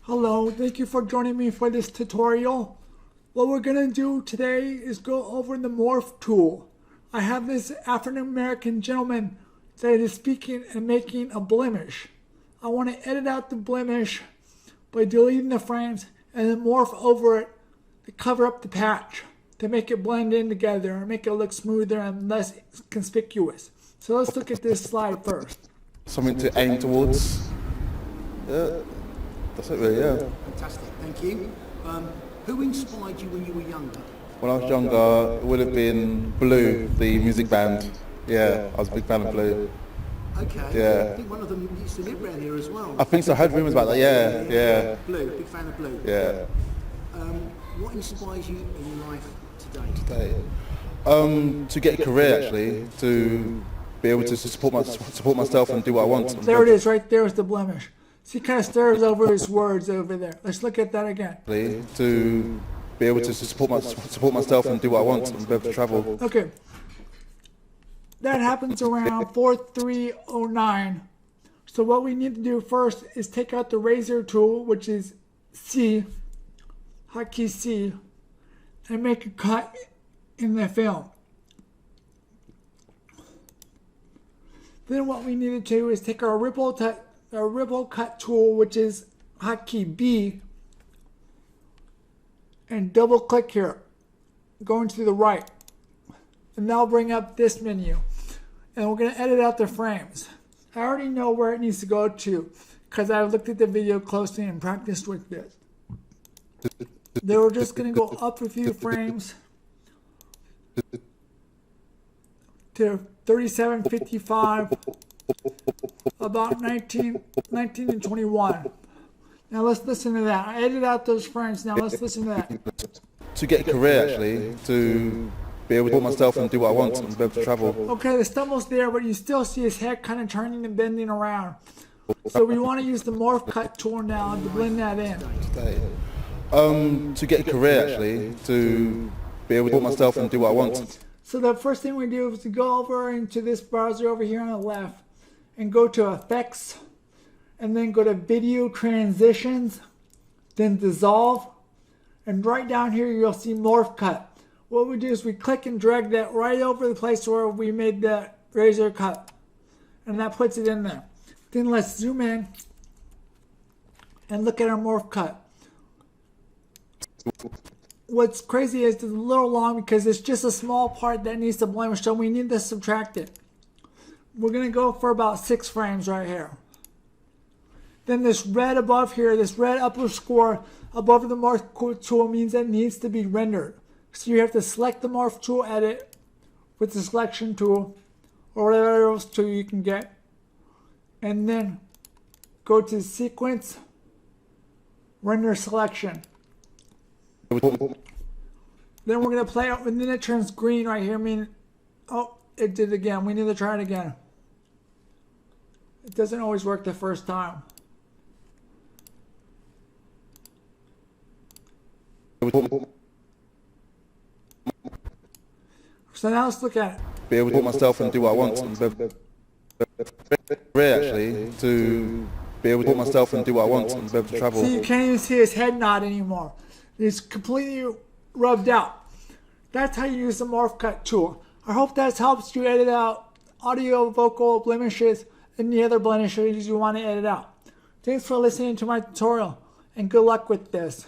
Hello, thank you for joining me for this tutorial. What we're going to do today is go over the Morph tool. I have this African American gentleman that is speaking and making a blemish. I want to edit out the blemish by deleting the frames and then morph over it to cover up the patch, to make it blend in together and make it look smoother and less conspicuous. So let's look at this slide first. Something to aim towards. Yeah, that's it really, yeah. Fantastic, thank you. Who inspired you when you were younger? When I was younger, it would have been Blue, the music band. Yeah, I was a big fan of Blue. Okay, Yeah. I think one of them used to live around here as well. I think so, I heard rumours about that, yeah. Blue, big fan of Blue. Yeah. What inspires you in your life today? To get a career actually, to be able to support myself and do what I want. There it is, right there is the blemish. See, he kind of stirs over his words over there. Let's look at that again. To be able to support myself and do what I want and be able to travel. Okay. That happens around 4309. So what we need to do first is take out the razor tool, which is C, hotkey C, and make a cut in the film. Then what we need to do is take our ripple cut tool, which is hotkey B, and double click here, going to the right. And that'll bring up this menu. And we're going to edit out the frames. I already know where it needs to go to because I've looked at the video closely and practiced with this. Then we're just going to go up a few frames to 3755, about 19 and 21. Now let's listen to that. I edited out those frames. Now let's listen to that. To get a career actually, to be able to support myself and do what I want and be able to travel. Okay, the stumble's there, but you still see his head kind of turning and bending around. So we want to use the morph cut tool now to blend that in. To get a career actually, to be able to support myself and do what I want. So the first thing we do is to go over into this browser over here on the left and go to Effects and then go to Video Transitions, then Dissolve, and right down here you'll see Morph Cut. What we do is we click and drag that right over the place where we made the razor cut, and that puts it in there. Then let's zoom in and look at our morph cut. What's crazy is it's a little long because it's just a small part that needs to blemish, so we need to subtract it. We're going to go for about 6 frames right here. Then this red above here, this red upper score above the morph tool means that it needs to be rendered. So you have to select the morph tool edit with the selection tool or whatever else tool you can get. And then go to sequence, render selection. Then we're going to play out, and then it turns green right here. Meaning, oh, it did it again. We need to try it again. It doesn't always work the first time. So now let's look at it. Be able to support myself and do what I want and be able to career actually, to be able to support myself and do what I want and be able to travel. See, you can't even see his head nod anymore. It's completely rubbed out. That's how you use the Morph Cut tool. I hope that helps you edit out audio, vocal blemishes, and the other blemishes you want to edit out. Thanks for listening to my tutorial, and good luck with this.